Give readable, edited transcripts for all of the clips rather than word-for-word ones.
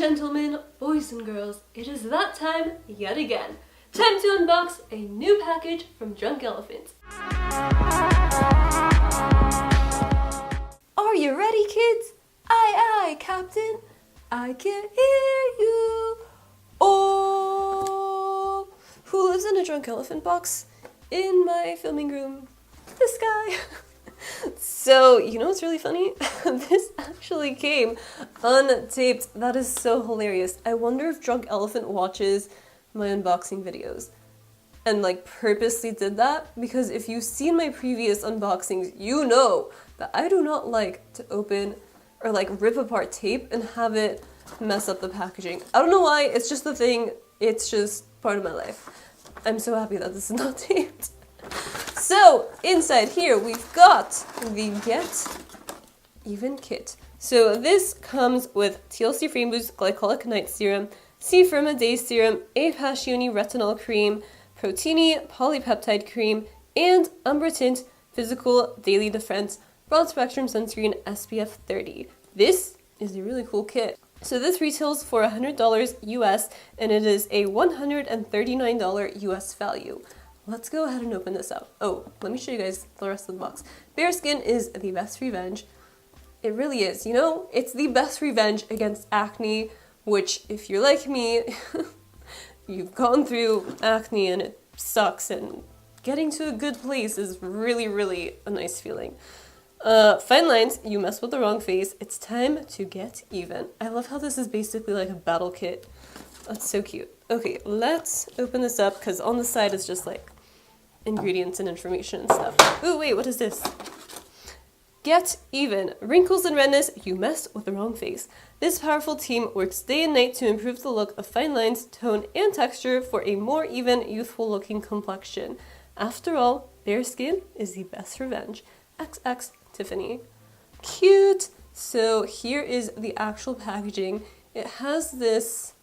gentlemen, boys and girls, it is that time yet again. Time to unbox a new package from Drunk Elephant. Are you ready, kids? Aye, aye, Captain. I can hear you. Oh, who lives in a Drunk Elephant box? In my filming room. This guy. So, you know what's really funny? This actually came untaped. That is so hilarious. I wonder if Drunk Elephant watches my unboxing videos and like purposely did that, because if you've seen my previous unboxings, you know that I do not like to open or like rip apart tape and have it mess up the packaging. I don't know why, it's just the thing, it's just part of my life. I'm so happy that this is not taped. So, inside here we've got the Get Even kit. So this comes with T.L.C. Framboos Glycolic Night Serum, C-Firma Day Serum, A-Passioni Retinol Cream, Protini Polypeptide Cream, and Umbra Tinte Physical Daily Defense Broad Spectrum Sunscreen SPF 30. This is a really cool kit. So this retails for $100 US and it is a $139 US value. Let's go ahead and open this up. Oh, let me show you guys the rest of the box. Bare skin is the best revenge. It really is. You know, it's the best revenge against acne, which if you're like me, you've gone through acne and it sucks, and getting to a good place is really, really a nice feeling. Fine lines, you mess with the wrong face, it's time to get even. I love how this is basically like a battle kit. That's so cute. Okay, let's open this up because on the side is just like ingredients and information and stuff. Ooh, wait, what is this? Get even. Wrinkles and redness, you messed with the wrong face. This powerful team works day and night to improve the look of fine lines, tone, and texture for a more even, youthful looking complexion. After all, bare skin is the best revenge. XX Tiffany. Cute! So here is the actual packaging. It has this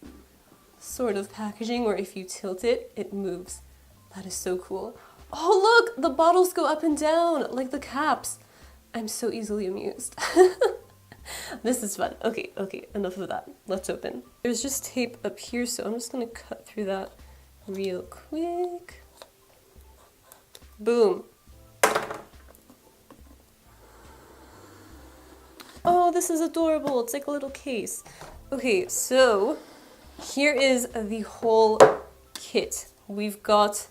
sort of packaging where if you tilt it, it moves. That is so cool. Oh look, the bottles go up and down, like the caps. I'm so easily amused. This is fun. Okay, enough of that. Let's open. There's just tape up here, so I'm just gonna cut through that real quick. Boom. Oh, this is adorable. It's like a little case. Okay, so here is the whole kit. We've got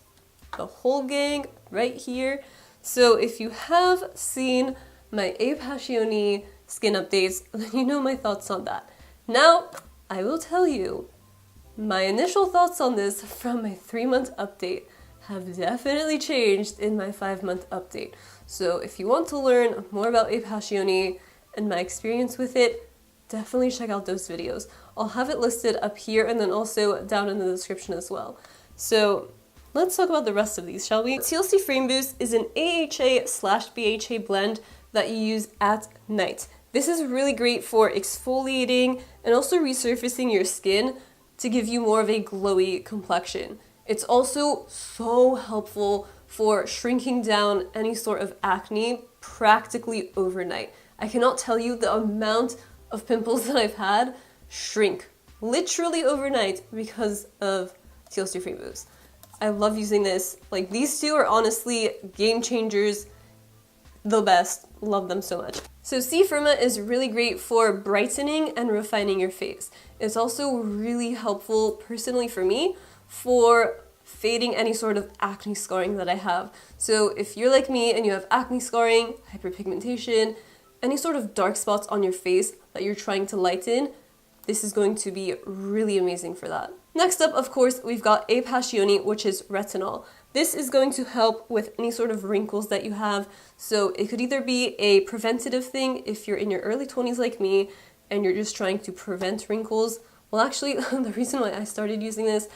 the whole gang right here. So if you have seen my A-Passioni skin updates, then you know my thoughts on that. Now, I will tell you, my initial thoughts on this from my 3-month update have definitely changed in my 5-month update. So if you want to learn more about A-Passioni and my experience with it, definitely check out those videos. I'll have it listed up here and then also down in the description as well. So let's talk about the rest of these, shall we? T.L.C. Framboos is an AHA/BHA blend that you use at night. This is really great for exfoliating and also resurfacing your skin to give you more of a glowy complexion. It's also so helpful for shrinking down any sort of acne practically overnight. I cannot tell you the amount of pimples that I've had shrink literally overnight because of T.L.C. Framboos. I love using this. Like, these two are honestly game changers, the best. Love them so much. So C-Firma is really great for brightening and refining your face. It's also really helpful, personally for me, for fading any sort of acne scarring that I have. So if you're like me and you have acne scarring, hyperpigmentation, any sort of dark spots on your face that you're trying to lighten, this is going to be really amazing for that. Next up, of course, we've got A-Passioni, which is retinol. This is going to help with any sort of wrinkles that you have. So it could either be a preventative thing if you're in your early 20s like me and you're just trying to prevent wrinkles. Well, actually, the reason why I started using this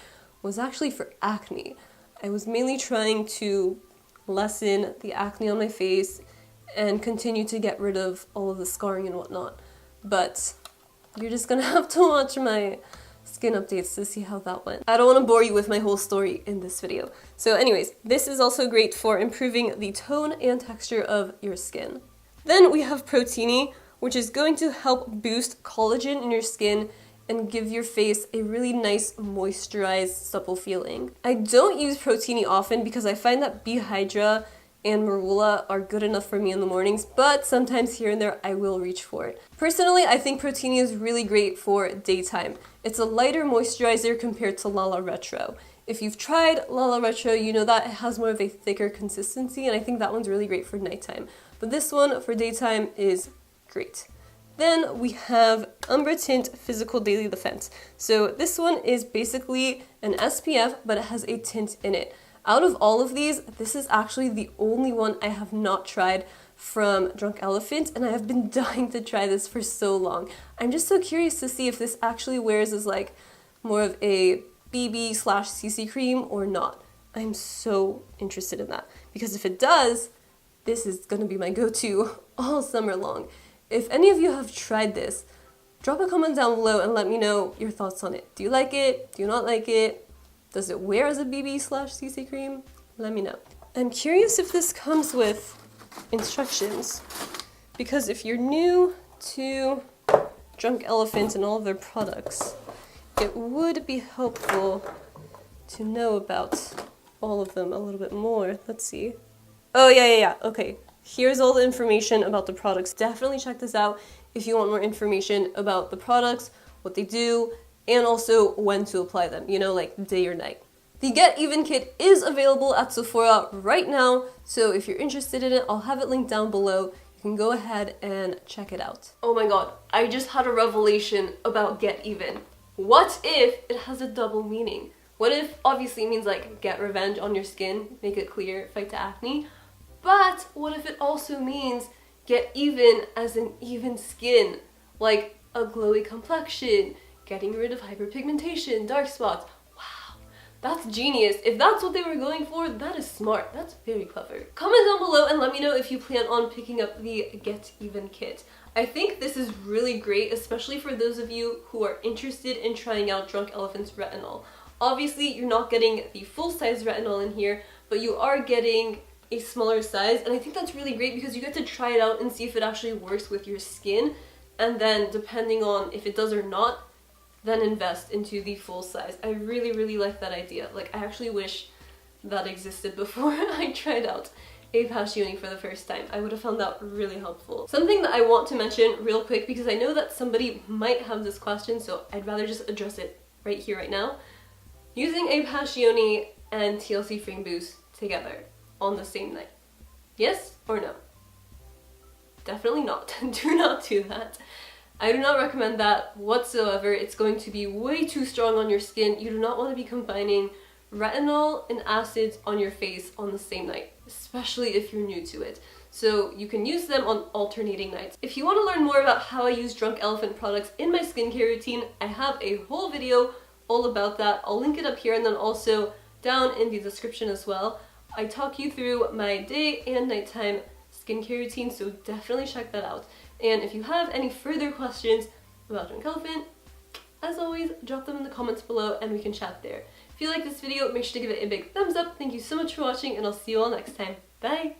was actually for acne. I was mainly trying to lessen the acne on my face and continue to get rid of all of the scarring and whatnot. But you're just gonna have to watch my skin updates to see how that went. I don't want to bore you with my whole story in this video. So anyways, this is also great for improving the tone and texture of your skin. Then we have Protini, which is going to help boost collagen in your skin and give your face a really nice moisturized, supple feeling. I don't use Protini often because I find that B Hydra and Marula are good enough for me in the mornings, but sometimes here and there I will reach for it. Personally, I think Protini is really great for daytime. It's a lighter moisturizer compared to Lala Retro. If you've tried Lala Retro, you know that it has more of a thicker consistency, and I think that one's really great for nighttime. But this one for daytime is great. Then we have Umbra Tinte Physical Daily Defense. So this one is basically an SPF, but it has a tint in it. Out of all of these, this is actually the only one I have not tried from Drunk Elephant, and I have been dying to try this for so long. I'm just so curious to see if this actually wears as like more of a BB/CC cream or not. I'm so interested in that, because if it does, this is gonna be my go-to all summer long. If any of you have tried this, drop a comment down below and let me know your thoughts on it. Do you like it? Do you not like it? Does it wear as a BB/CC cream? Let me know. I'm curious if this comes with instructions, because if you're new to Drunk Elephant and all of their products, it would be helpful to know about all of them a little bit more. Let's see. Oh, yeah. Okay. Here's all the information about the products. Definitely check this out if you want more information about the products, what they do, and also when to apply them, you know, like day or night. The Get Even kit is available at Sephora right now, so if you're interested in it, I'll have it linked down below. You can go ahead and check it out. Oh my god, I just had a revelation about Get Even. What if it has a double meaning? What if, obviously, it means like get revenge on your skin, make it clear, fight to acne, but what if it also means get even as in even skin, like a glowy complexion, getting rid of hyperpigmentation, dark spots? Wow, that's genius. If that's what they were going for, that is smart. That's very clever. Comment down below and let me know if you plan on picking up the Get Even kit. I think this is really great, especially for those of you who are interested in trying out Drunk Elephant's retinol. Obviously, you're not getting the full-size retinol in here, but you are getting a smaller size, and I think that's really great because you get to try it out and see if it actually works with your skin, and then depending on if it does or not, then invest into the full size. I really like that idea. Like, I actually wish that existed before I tried out A-Passioni for the first time. I would have found that really helpful. Something that I want to mention real quick, because I know that somebody might have this question, so I'd rather just address it right here, right now. Using A-Passioni and T.L.C. Framboos together on the same night. Yes or no? Definitely not. Do not do that. I do not recommend that whatsoever. It's going to be way too strong on your skin. You do not want to be combining retinol and acids on your face on the same night, especially if you're new to it. So you can use them on alternating nights. If you want to learn more about how I use Drunk Elephant products in my skincare routine, I have a whole video all about that. I'll link it up here and then also down in the description as well. I talk you through my day and nighttime skincare routine, so definitely check that out. And if you have any further questions about Drunk Elephant, as always, drop them in the comments below and we can chat there. If you like this video, make sure to give it a big thumbs up. Thank you so much for watching, and I'll see you all next time. Bye!